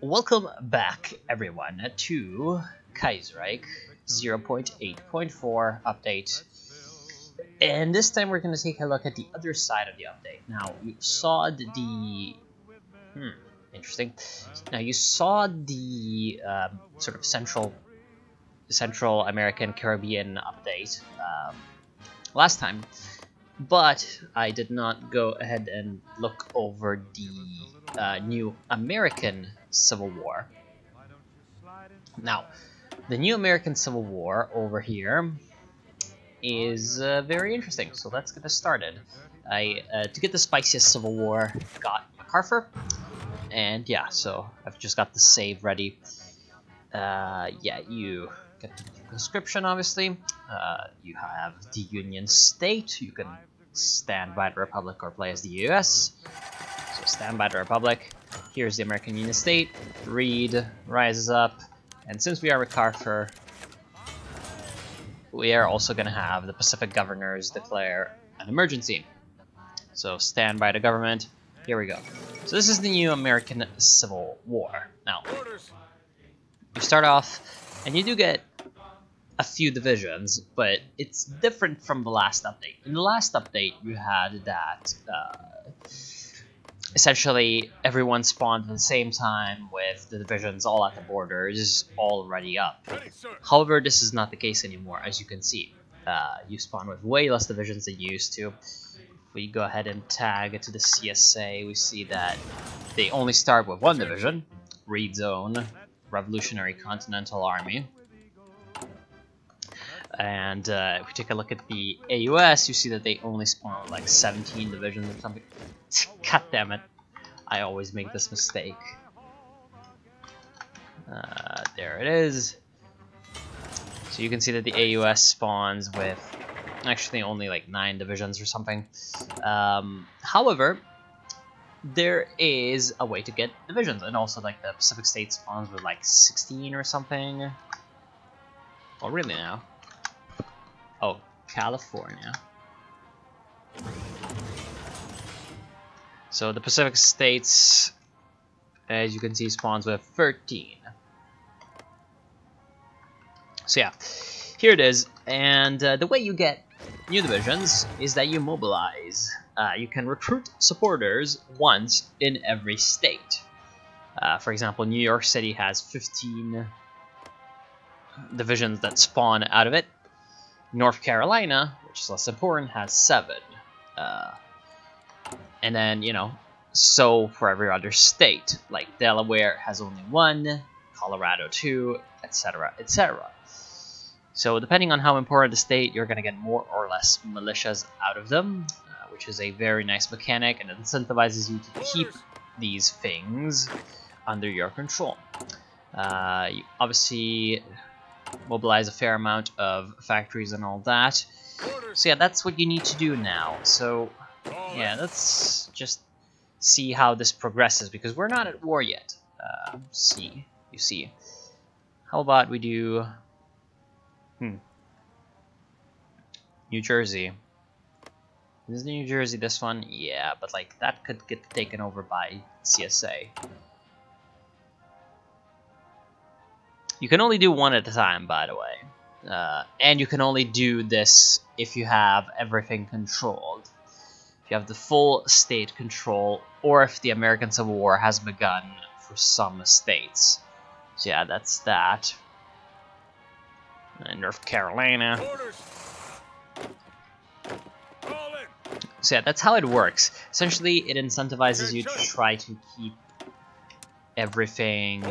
Welcome back, everyone, to Kaiserreich 0.8.4 update. And this time we're going to take a look at the other side of the update. Now, you saw the... interesting. Now, you saw the sort of Central American Caribbean update last time, but I did not go ahead and look over the new American Civil War. Now, the new American Civil War over here is very interesting, so let's get this started. To get the spiciest Civil War, got MacArthur, and yeah, so I've just got the save ready. Yeah, you get the conscription, obviously. You have the Union State. You can stand by the Republic or play as the US. So stand by the Republic. Here's the American Union State. Reed rises up. And since we are MacArthur, we are also going to have the Pacific governors declare an emergency. So stand by the government. Here we go. So this is the new American Civil War. Now, you start off, and you do get a few divisions, but it's different from the last update. In the last update, you had that essentially everyone spawned at the same time with the divisions all at the borders already up. However, this is not the case anymore, as you can see. You spawn with way less divisions than you used to. If we go ahead and tag it to the CSA, we see that they only start with one division, Reed Zone, Revolutionary Continental Army. And if we take a look at the AUS, you see that they only spawn with like 17 divisions or something. God damn it. I always make this mistake. There it is. So you can see that the AUS spawns with actually only like 9 divisions or something. However, there is a way to get divisions, and also like the Pacific State spawns with like 16 or something. Oh, really now? Oh, California. So the Pacific States, as you can see, spawns with 13. So yeah, here it is. And the way you get new divisions is that you mobilize. You can recruit supporters once in every state. For example, New York City has 15 divisions that spawn out of it. North Carolina, which is less important, has 7. And then, you know, so for every other state. Like Delaware has only 1, Colorado 2, etc., etc. So depending on how important the state, you're going to get more or less militias out of them, which is a very nice mechanic, and it incentivizes you to keep these things under your control. You obviously mobilize a fair amount of factories and all that. So yeah, that's what you need to do now. So yeah, let's just see how this progresses, because we're not at war yet. You see. How about we do New Jersey. Is New Jersey this one? Yeah, but like that could get taken over by CSA. You can only do one at a time, by the way. And you can only do this if you have everything controlled. If you have the full state control, or if the American Civil War has begun for some states. So yeah, that's that. And North Carolina. So yeah, that's how it works. Essentially, it incentivizes you to try to keep everything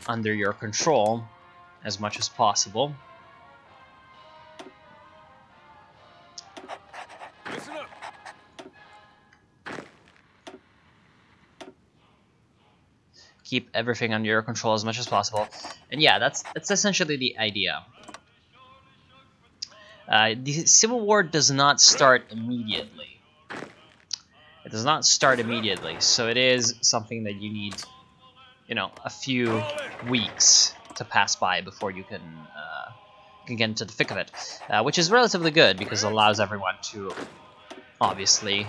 under your control as much as possible. Keep everything under your control as much as possible. And yeah, that's essentially the idea. The Civil War does not start immediately. It does not start immediately, so it is something that you need, you know, a few weeks to pass by before you can get into the thick of it, which is relatively good because it allows everyone to obviously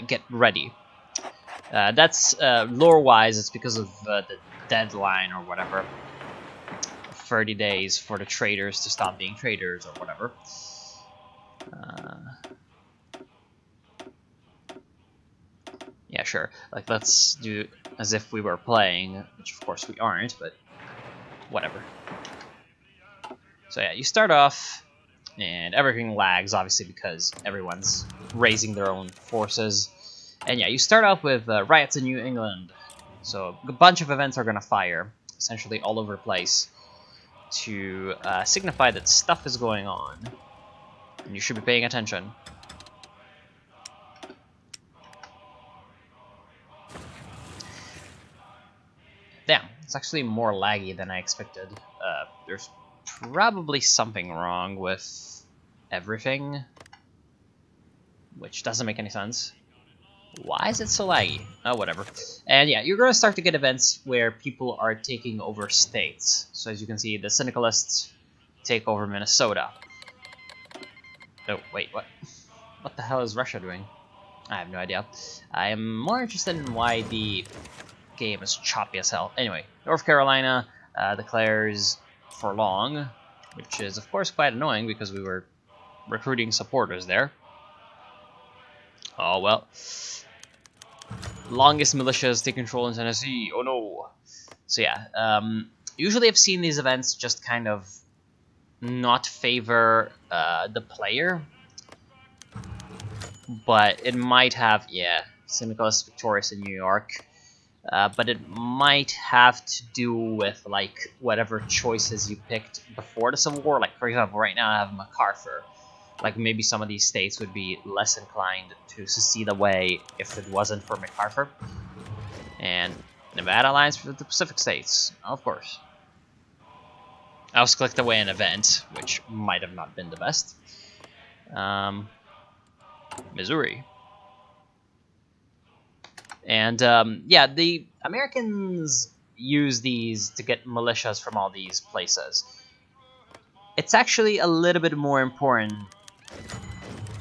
get ready. That's lore-wise, it's because of the deadline or whatever. 30 days for the traders to stop being traders or whatever. Yeah, sure. Like, let's do as if we were playing, which of course we aren't, but whatever. So yeah, you start off, and everything lags, obviously, because everyone's raising their own forces. And yeah, you start off with riots in New England. So a bunch of events are going to fire, essentially all over the place, to signify that stuff is going on, and you should be paying attention. Damn, it's actually more laggy than I expected. There's probably something wrong with everything, which doesn't make any sense. Why is it so laggy? Oh, whatever. And yeah, you're going to start to get events where people are taking over states. So as you can see, the Syndicalists take over Minnesota. Oh, wait, what? What the hell is Russia doing? I have no idea. I am more interested in why the game is choppy as hell. Anyway, North Carolina declares for long, which is of course quite annoying because we were recruiting supporters there. Oh well. Longest militias take control in Tennessee. Oh no. So yeah, usually I've seen these events just kind of not favor the player, but it might have, yeah, Syndicalists victorious in New York. But it might have to do with, like, whatever choices you picked before the Civil War. Like, for example, right now I have MacArthur. Like, maybe some of these states would be less inclined to secede away if it wasn't for MacArthur. And Nevada aligns for the Pacific states, of course. I also clicked away an event, which might have not been the best. Missouri. And yeah, the Americans use these to get militias from all these places. It's actually a little bit more important.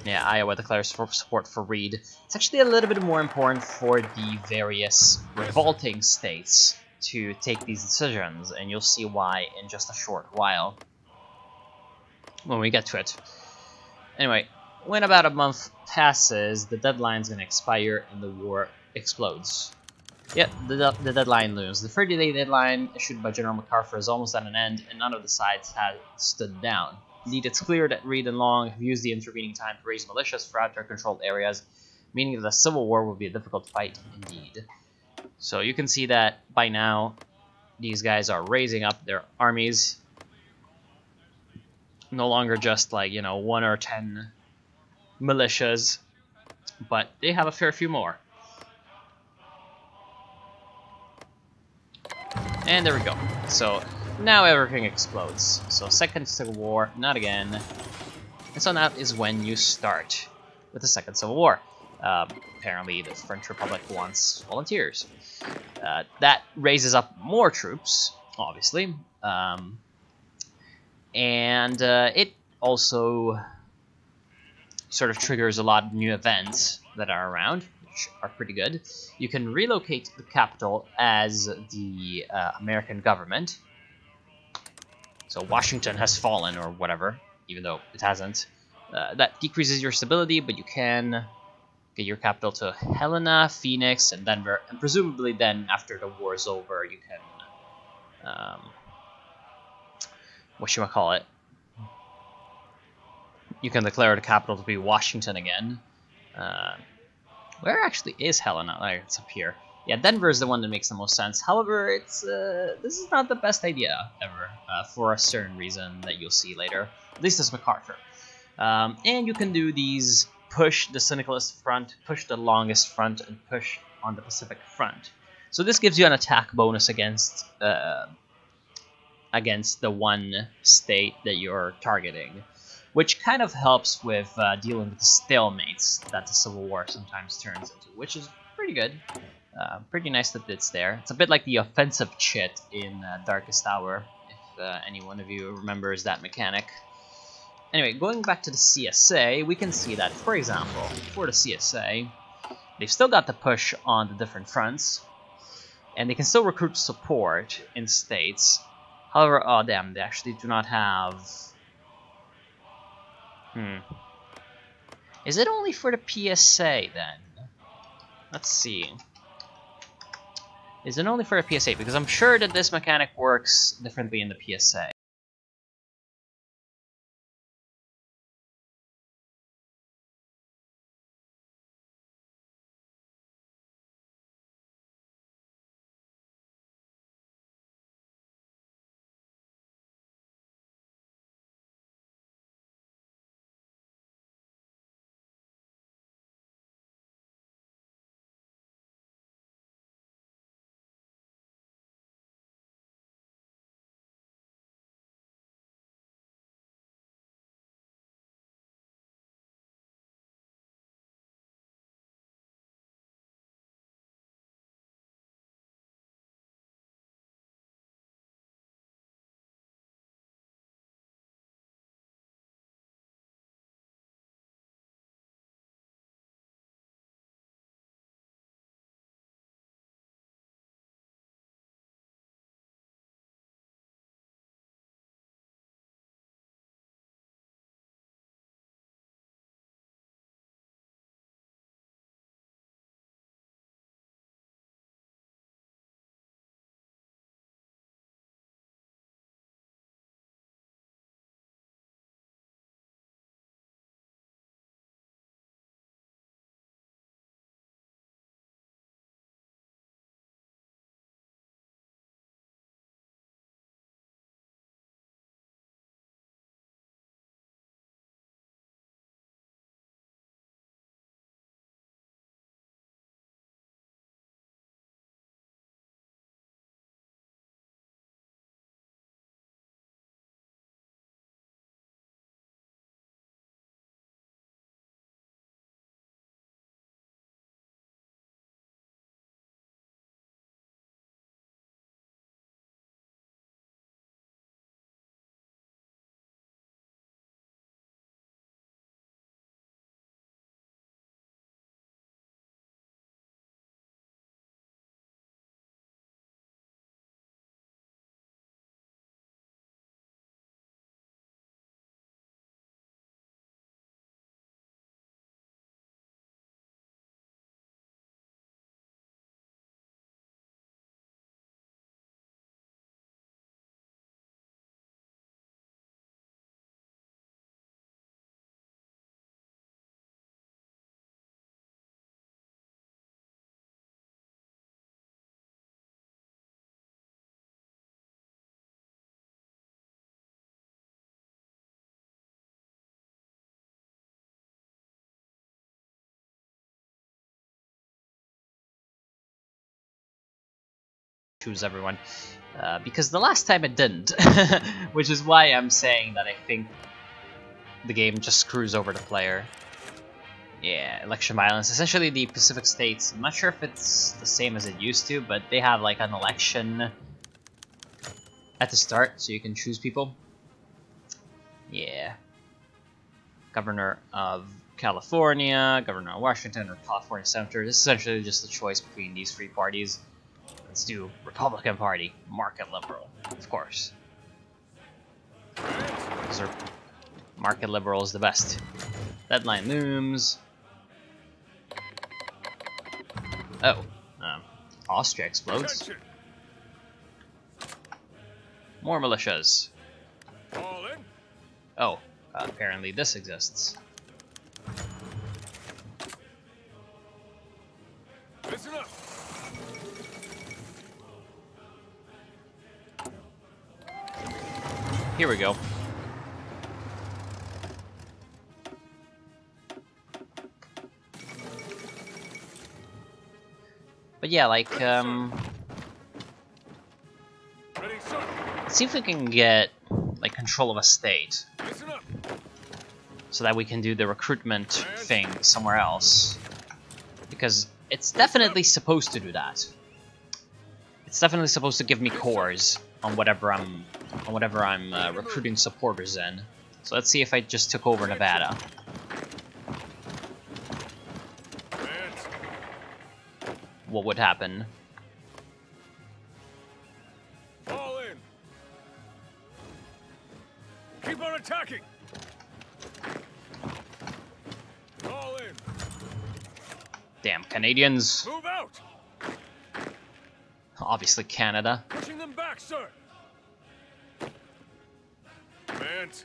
Yeah, Iowa declares support for Reed. It's actually a little bit more important for the various revolting states to take these decisions, and you'll see why in just a short while when we get to it. Anyway, when about a month passes, the deadline's going to expire and the war explodes. Yep, the deadline looms. The 30-day deadline issued by General MacArthur is almost at an end, and none of the sides have stood down. Indeed, it's clear that Reed and Long have used the intervening time to raise militias throughout their controlled areas, meaning that a civil war will be a difficult fight indeed. So you can see that by now, these guys are raising up their armies. No longer just, like, you know, 1 or 10 militias, but they have a fair few more. And there we go. So now everything explodes. So Second Civil War, not again. And so that is when you start with the Second Civil War. Apparently the French Republic wants volunteers. That raises up more troops, obviously. And it also sort of triggers a lot of new events that are around, which are pretty good. You can relocate the capital as the American government. So Washington has fallen or whatever, even though it hasn't. That decreases your stability, but you can get your capital to Helena, Phoenix, and Denver. And presumably then, after the war is over, you can... whatchamacallit? You can declare the capital to be Washington again. Where actually is Helena? Oh, it's up here. Yeah, Denver is the one that makes the most sense. However, it's this is not the best idea ever, for a certain reason that you'll see later. At least as MacArthur. And you can do these: push the Syndicalist front, push the longest front, and push on the Pacific front. So this gives you an attack bonus against the one state that you're targeting, which kind of helps with dealing with the stalemates that the Civil War sometimes turns into, which is pretty good. Pretty nice that it's there. It's a bit like the offensive chit in Darkest Hour, if any one of you remembers that mechanic. Anyway, going back to the CSA, we can see that, for example, for the CSA, they've still got the push on the different fronts, and they can still recruit support in states. However, oh damn, they actually do not have... Is it only for the PSA then? Let's see. Is it only for the PSA? Because I'm sure that this mechanic works differently in the PSA. Choose everyone, because the last time it didn't, which is why I'm saying that I think the game just screws over the player. Yeah, election violence. Essentially the Pacific states, I'm not sure if it's the same as it used to, but they have like an election at the start, so you can choose people. Yeah. Governor of California, Governor of Washington, or California Senator. This is essentially just a choice between these three parties. Let's do Republican Party, market liberal, of course. Because market liberal is the best. Deadline looms. Oh, Austria explodes. More militias. Oh, apparently this exists. Listen up. Here we go. But yeah, like, let's see if we can get, like, control of a state. So that we can do the recruitment thing somewhere else. Because it's definitely supposed to do that. It's definitely supposed to give me cores on whatever I'm recruiting supporters in. So let's see if I just took over Nevada. what would happen. Fall in. Keep on attacking. Fall in. Damn, Canadians. Move out. Obviously Canada. Pushing them back, sir. Command.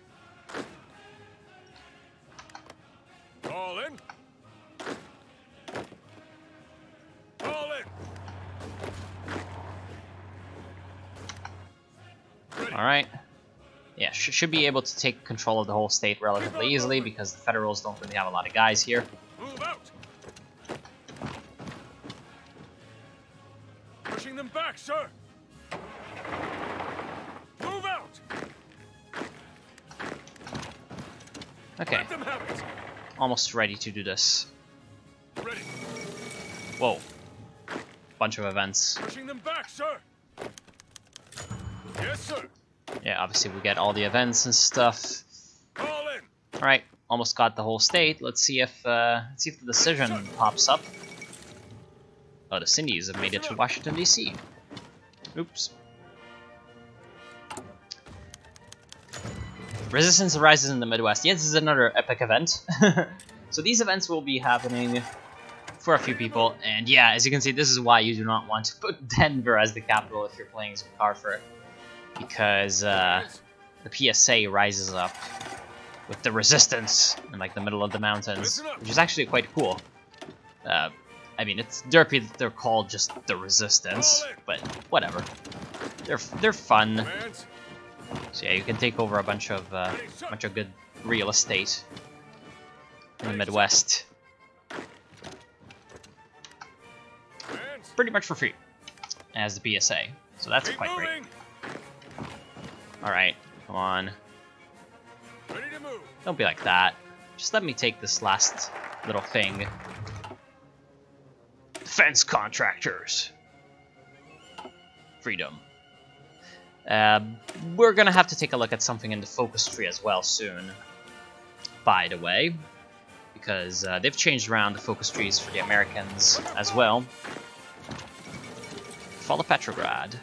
Fall in. Fall in. Ready. Alright. Yeah, should be able to take control of the whole state relatively easily because the Federals don't really have a lot of guys here. Move out. Pushing them back, sir. Move out. Okay, Let them have it. almost ready to do this. Ready. Whoa. Bunch of events. Pushing them back, sir. Yes, sir. Yeah, obviously we get all the events and stuff. Fall in. Alright, almost got the whole state. Let's see if the decision pops up. Oh, the Cindy's have made it to Washington, D.C. Oops. Resistance arises in the Midwest. Yeah, this is another epic event. So these events will be happening for a few people. And yeah, as you can see, this is why you do not want to put Denver as the capital if you're playing as MacArthur. Because the PSA rises up with the resistance in like the middle of the mountains, which is actually quite cool. I mean, it's derpy that they're called just the Resistance, but whatever. They're fun. So yeah, you can take over a bunch of good real estate in the Midwest, pretty much for free, as the PSA. So that's quite great. All right, come on. Ready to move. Don't be like that. Just let me take this last little thing. Defense contractors. Freedom. We're gonna have to take a look at something in the focus tree as well soon, by the way, because they've changed around the focus trees for the Americans as well. Fall of Petrograd.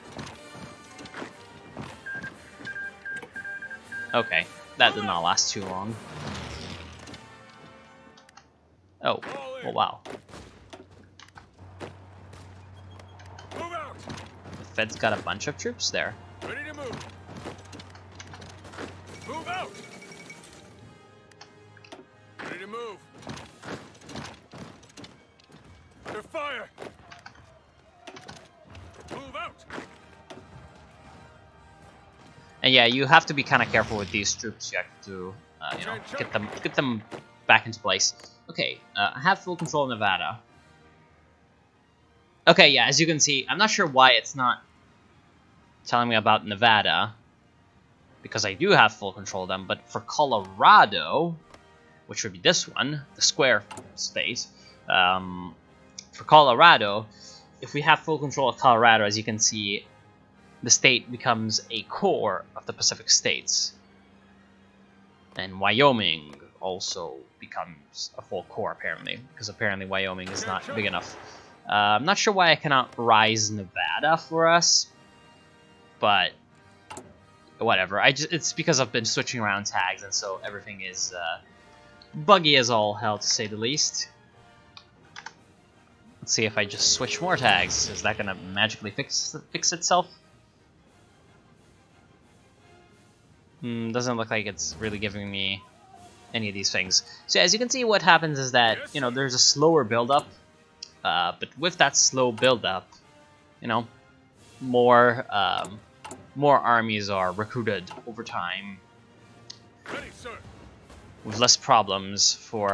Okay, that did not last too long. Oh, oh wow. Move out. The Fed's got a bunch of troops there. Ready to move. Move out. Ready to move. Under fire. Move out. And yeah, you have to be kind of careful with these troops. You have to, you know, get them back into place. Okay, I have full control of Nevada. Okay, yeah, as you can see, I'm not sure why it's not telling me about Nevada, because I do have full control of them, but for Colorado, which would be this one, the square state, for Colorado, if we have full control of Colorado, as you can see, the state becomes a core of the Pacific states. And Wyoming also becomes a full core, apparently, because apparently Wyoming is not big enough. I'm not sure why I cannot rise Nevada for us, but whatever. It's because I've been switching around tags, and so everything is buggy as all hell, to say the least. Let's see if I just switch more tags. Is that gonna magically fix itself? Doesn't look like it's really giving me any of these things. So as you can see, what happens is that, you know, there's a slower build-up, but with that slow build-up, you know, more armies are recruited over time, Ready, sir. with less problems for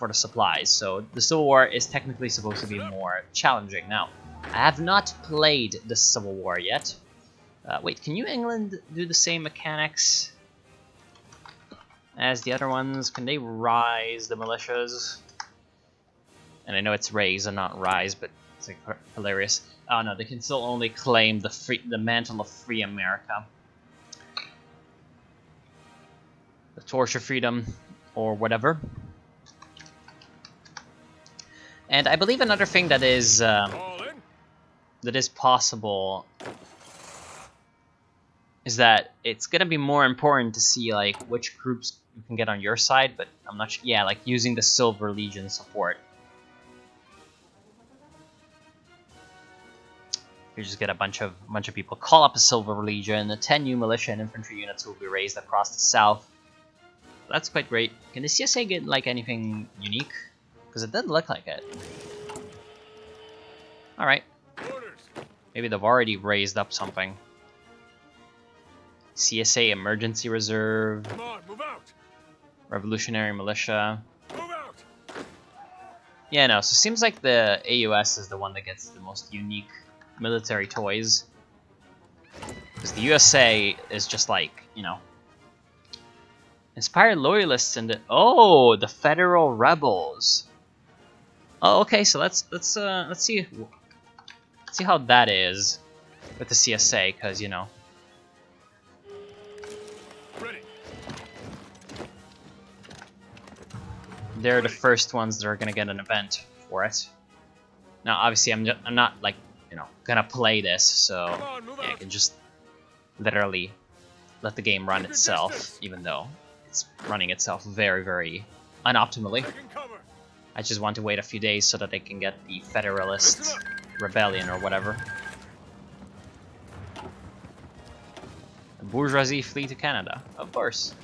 the supplies. So the Civil War is technically supposed to be more challenging. Now, I have not played the Civil War yet. Wait, can you England do the same mechanics as the other ones? Can they rise the militias? And I know it's raise and not rise, but it's like hilarious. Oh no, they can still only claim the mantle of free America, the torch of freedom, or whatever. And I believe another thing that is All in. possible is that it's gonna be more important to see like which groups you can get on your side, but I'm not sure. Yeah, like using the Silver Legion support. You just get a bunch of people. Call up a Silver Legion. 10 new militia and infantry units will be raised across the south. That's quite great. Can the CSA get like anything unique? Because it doesn't look like it. All right. Orders. Maybe they've already raised up something. CSA Emergency Reserve. Come on, move out. Revolutionary Militia. Move out. Yeah, no. So it seems like the AUS is the one that gets the most unique military toys. Because the USA is just like, you know, inspire loyalists and the Federal Rebels. Oh, okay. So let's see how that is with the CSA, because you know. Ready. They're the first ones that are gonna get an event for it. Now, obviously, I'm not like, you know, gonna play this, so Come on, move yeah, I out. can just literally let the game run itself, even though it's running itself very, very unoptimally. Taking cover. I just want to wait a few days so that they can get the Federalist Rebellion or whatever. The bourgeoisie flee to Canada, of course.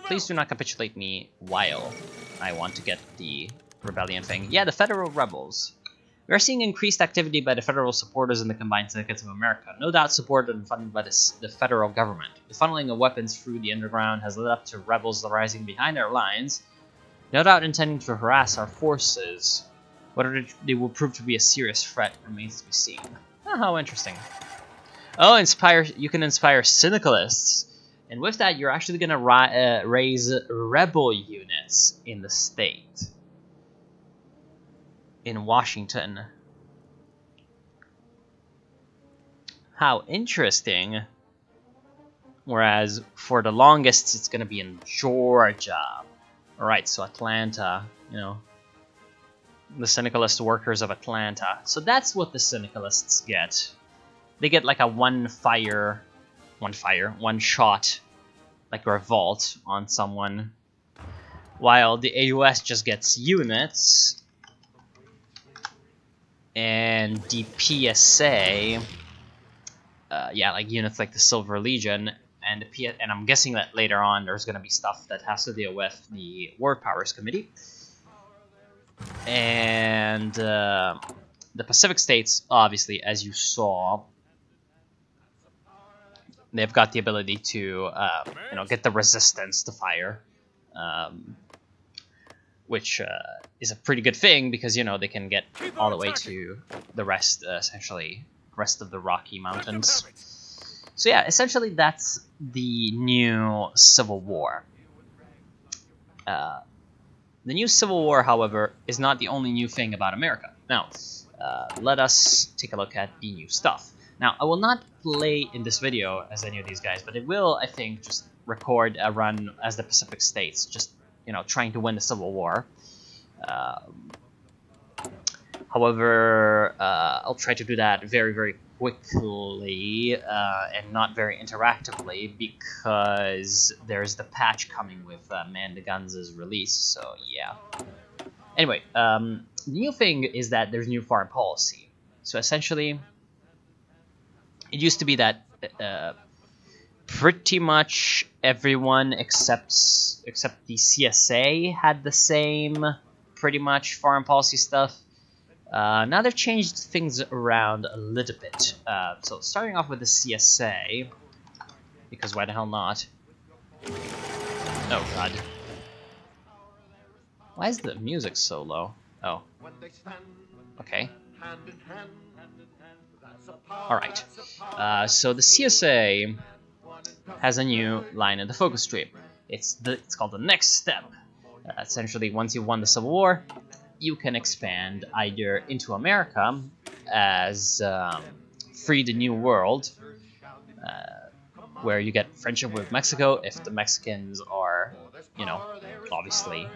Please do not capitulate me while I want to get the rebellion thing. Yeah, the Federal Rebels. We are seeing increased activity by the federal supporters in the Combined Syndicates of America, no doubt supported and funded by the federal government. The funneling of weapons through the underground has led up to rebels rising behind our lines, no doubt intending to harass our forces. Whether they will prove to be a serious threat remains to be seen. Oh, how interesting. Oh, you can inspire syndicalists. And with that, you're actually going to raise rebel units in the state. In Washington. How interesting. Whereas for the longest, it's going to be in Georgia. Alright, so Atlanta, you know. The syndicalist workers of Atlanta. So that's what the syndicalists get. They get like a one shot, like revolt on someone. While the AUS just gets units. And the PSA, yeah, like units like the Silver Legion, and I'm guessing that later on there's going to be stuff that has to deal with the War Powers Committee. And the Pacific States, obviously, as you saw, they've got the ability to, you know, get the resistance to fire. Which is a pretty good thing because, you know, they can get all the way to the rest, essentially, rest of the Rocky Mountains. So yeah, essentially that's the new Civil War. The new Civil War, however, is not the only new thing about America. Now, let us take a look at the new stuff. Now, I will not play in this video as any of these guys, but it will, I think, just record a run as the Pacific States, just, you know, trying to win the Civil War. However, I'll try to do that very, very quickly and not very interactively because there's the patch coming with Man the Guns' release, so yeah. Anyway, the new thing is that there's new foreign policy. So essentially, it used to be that pretty much everyone except the CSA had the same pretty much foreign policy stuff. Now they've changed things around a little bit. So starting off with the CSA, because why the hell not? Oh god. Why is the music so low? Oh. Okay. Alright. So the CSA has a new line in the focus tree. It's called the next step. Essentially, once you've won the Civil War, you can expand either into America as Free the New World, where you get friendship with Mexico if the Mexicans are, you know, obviously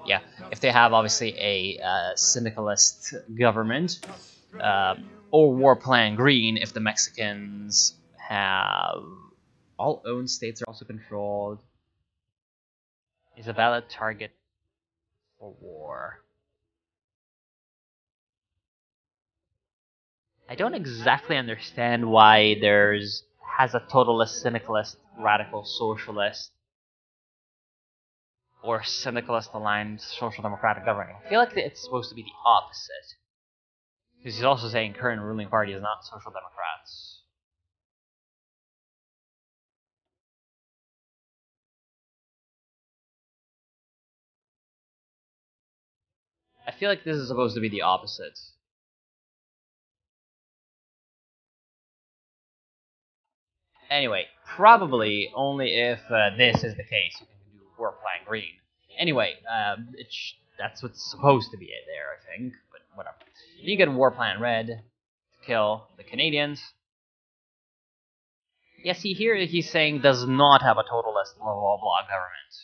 Yeah, if they have obviously a syndicalist government, or War Plan Green, if the Mexicans have all owned states are also controlled, is a valid target for war. I don't exactly understand why has a totalist, syndicalist, radical socialist, or syndicalist aligned social democratic government. I feel like it's supposed to be the opposite. Because he's also saying current ruling party is not social democrats. I feel like this is supposed to be the opposite. Anyway, probably only if this is the case you can do War Plan Green. Anyway, that's what's supposed to be there, I think, but whatever. You get War Plan Red to kill the Canadians. Yeah, see here he's saying does not have a totalist blah government.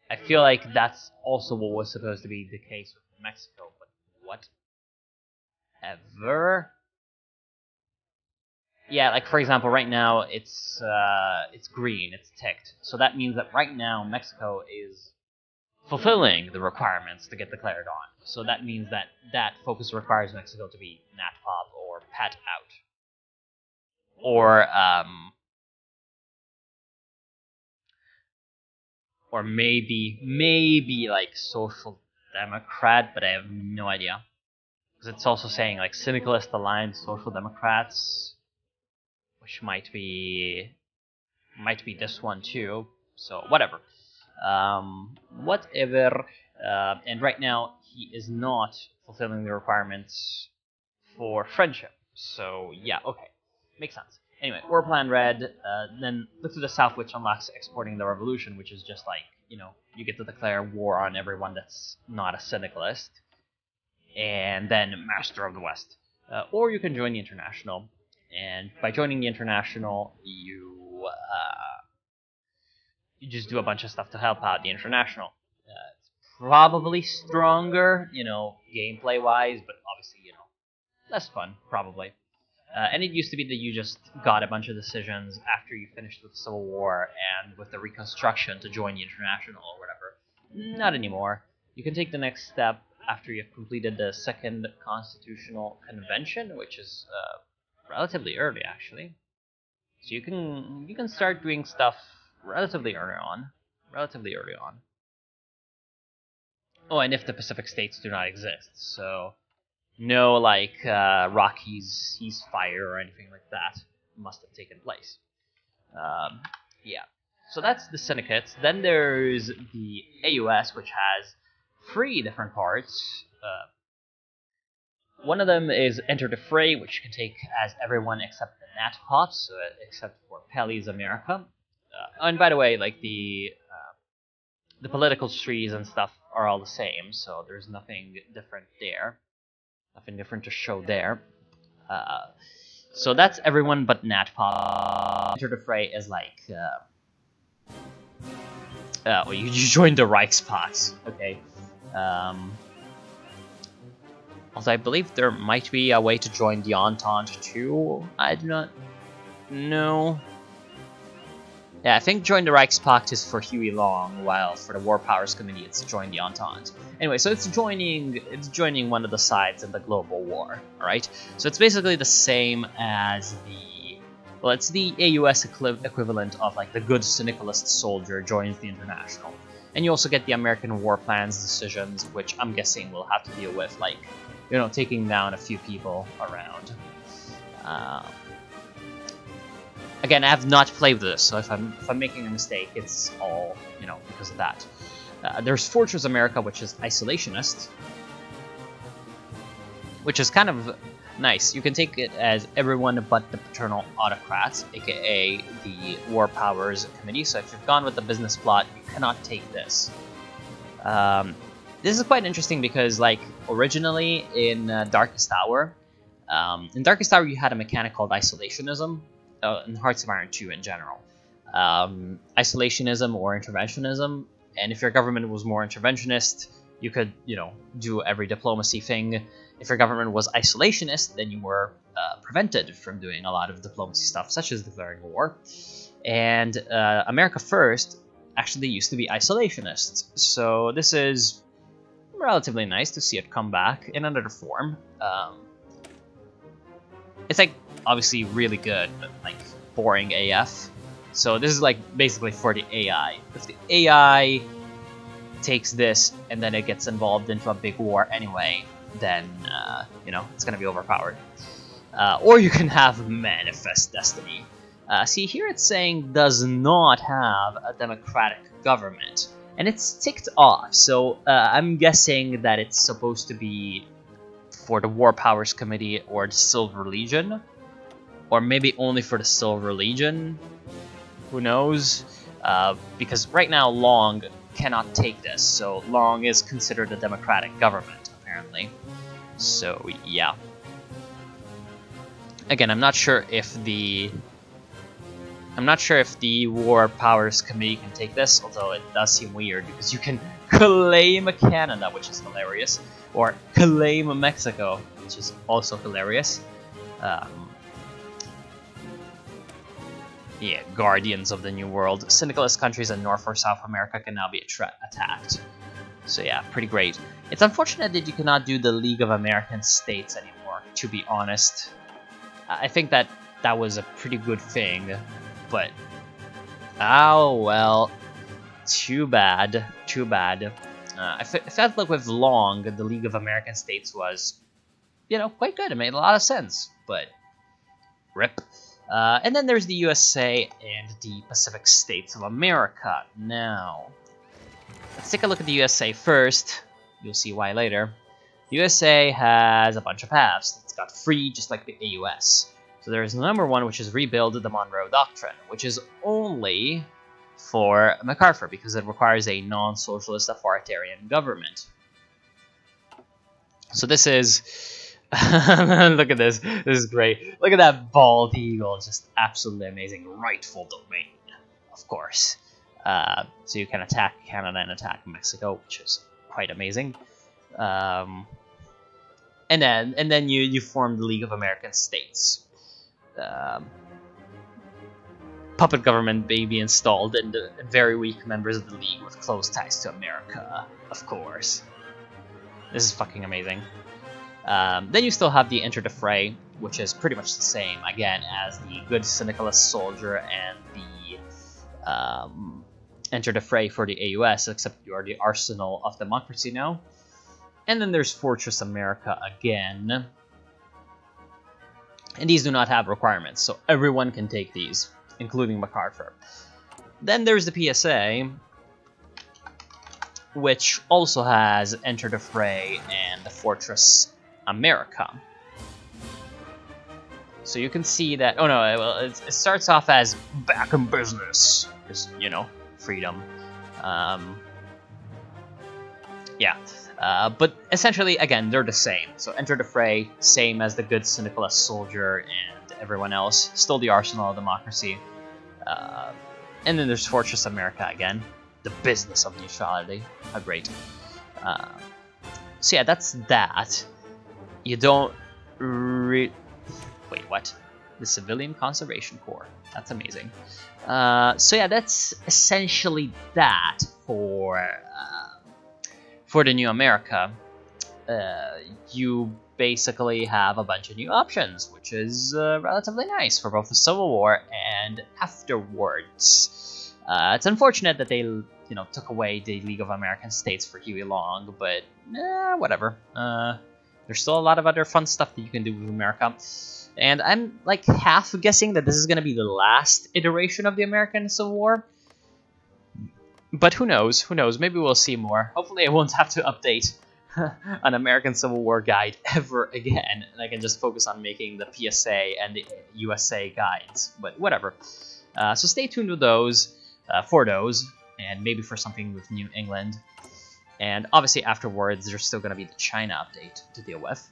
I feel like that's also what was supposed to be the case with Mexico, but whatever. Yeah, like for example, right now it's green, it's ticked. So that means that right now Mexico is fulfilling the requirements to get declared on. So that means that focus requires Mexico to be NatPop or PET out. Or maybe like Social Democrat, but I have no idea. Because it's also saying like syndicalist aligned Social Democrats, which might be this one too. So whatever. Whatever. And right now he is not fulfilling the requirements for friendship. So yeah, okay, makes sense. Anyway, War Plan Red. Then look to the south, which unlocks exporting the revolution, which is just like, you get to declare war on everyone that's not a syndicalist, and then Master of the West. Or you can join the International, and by joining the International, you just do a bunch of stuff to help out the International. It's probably stronger, gameplay wise, but obviously, less fun, probably. And it used to be that you just got a bunch of decisions after you finished with the Civil War and with the Reconstruction to join the International or whatever. Not anymore. You can take the next step after you've completed the Second Constitutional Convention, which is relatively early, actually. So you can start doing stuff relatively early on. Oh, and if the Pacific States do not exist, so no like Rockies ceasefire or anything like that must have taken place. Yeah. So that's the syndicates. Then there's the AUS, which has 3 different parts. One of them is Enter the Fray, which you can take as everyone except the NatPops, except for Pelly's America. And by the way, like the political trees and stuff are all the same, so there's nothing different there. Nothing different to show there. So that's everyone but NatPop. Enter the Fray is like... well, you joined the Reichspakt, okay. Also, I believe there might be a way to join the Entente too. I do not know. Yeah, I think join the Reichspakt is for Huey Long, while for the War Powers Committee it's join the Entente. Anyway, so it's joining one of the sides in the global war, alright? So it's basically the same as it's the AUS equivalent of like the good syndicalist soldier joins the International. And you also get the American war plans decisions, which I'm guessing we'll have to deal with, like, taking down a few people around. Again, I have not played this, so if I'm making a mistake, it's all, because of that. There's Fortress America, which is isolationist, which is kind of nice. You can take it as everyone but the paternal autocrats, aka the War Powers Committee. So if you've gone with the business plot, you cannot take this. This is quite interesting because, like, originally in Darkest Hour, you had a mechanic called isolationism, and Hearts of Iron 2 in general. Isolationism or interventionism, and if your government was more interventionist, you could, you know, do every diplomacy thing. If your government was isolationist, then you were prevented from doing a lot of diplomacy stuff, such as declaring war. And America First actually used to be isolationist, so this is relatively nice to see it come back in another form. It's like obviously really good, but like boring AF. So this is like basically for the AI. If the AI takes this and then it gets involved into a big war anyway, then you know, it's gonna be overpowered. Or you can have Manifest Destiny. See, here it's saying does not have a democratic government, and it's ticked off, so I'm guessing that it's supposed to be for the War Powers Committee or the Silver Legion, or maybe only for the Silver Legion, who knows, because right now Long cannot take this, so Long is considered a democratic government, apparently. So, yeah. Again, I'm not sure if the War Powers Committee can take this, although it does seem weird because you can claim Canada, which is hilarious, or claim Mexico, which is also hilarious. Yeah, Guardians of the New World. Syndicalist countries in North or South America can now be attacked. So yeah, pretty great. It's unfortunate that you cannot do the League of American States anymore, to be honest. I think that was a pretty good thing, but oh well, too bad, too bad. I felt like with Long, the League of American States was, you know, quite good. It made a lot of sense, but rip. And then there's the USA and the Pacific States of America. Now, let's take a look at the USA first. You'll see why later. The USA has a bunch of halves. It's got free, just like the AUS. So there's number one, which is rebuild the Monroe Doctrine, which is only for MacArthur because it requires a non-socialist authoritarian government. So this is... Look at this. This is great. Look at that bald eagle. Just absolutely amazing. Rightful domain, of course. So you can attack Canada and attack Mexico, which is quite amazing. And then you form the League of American States. Puppet government may be installed, and the very weak members of the League with close ties to America, of course. This is fucking amazing. Then you still have the Enter the Fray, which is pretty much the same, again, as the Good Syndicalist Soldier and the Enter the Fray for the AUS, except you are the Arsenal of Democracy now. And then there's Fortress America again. And these do not have requirements, so everyone can take these, including MacArthur. Then there's the PSA, which also has Enter the Fray and the Fortress America. So you can see that, oh no, well, it starts off as back in business, because, you know, freedom. Yeah. But essentially, again, they're the same. So Enter the Fray, same as the Good Syndicalist Soldier and everyone else. Still the Arsenal of Democracy. And then there's Fortress America again. The business of neutrality. How great. So yeah, that's that. You don't wait, what? The Civilian Conservation Corps. That's amazing. So yeah, that's essentially that for the New America. You basically have a bunch of new options, which is relatively nice for both the Civil War and afterwards. It's unfortunate that they, you know, took away the League of American States for Huey Long, but whatever. There's still a lot of other fun stuff that you can do with America. And I'm like half guessing that this is going to be the last iteration of the American Civil War. But who knows? Who knows? Maybe we'll see more. Hopefully I won't have to update an American Civil War guide ever again. And I can just focus on making the PSA and the USA guides. But whatever. So stay tuned with those, for those, and maybe for something with New England. And obviously afterwards, there's still going to be the China update to deal with.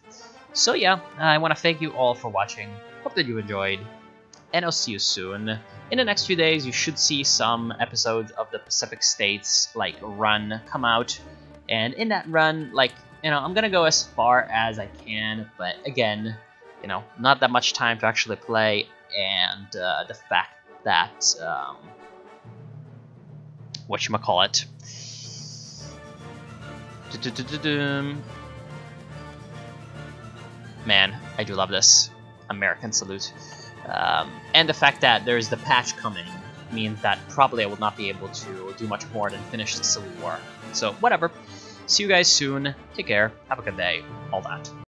So yeah, I want to thank you all for watching. Hope that you enjoyed. and I'll see you soon. In the next few days, you should see some episodes of the Pacific States, like, run come out. And in that run, like, you know, I'm gonna go as far as I can, but again, you know, not that much time to actually play, and the fact that, whatchamacallit, man, I do love this. American salute. And the fact that there's the patch coming means that probably I will not be able to do much more than finish the Civil War. So, whatever. See you guys soon. Take care. Have a good day. All that.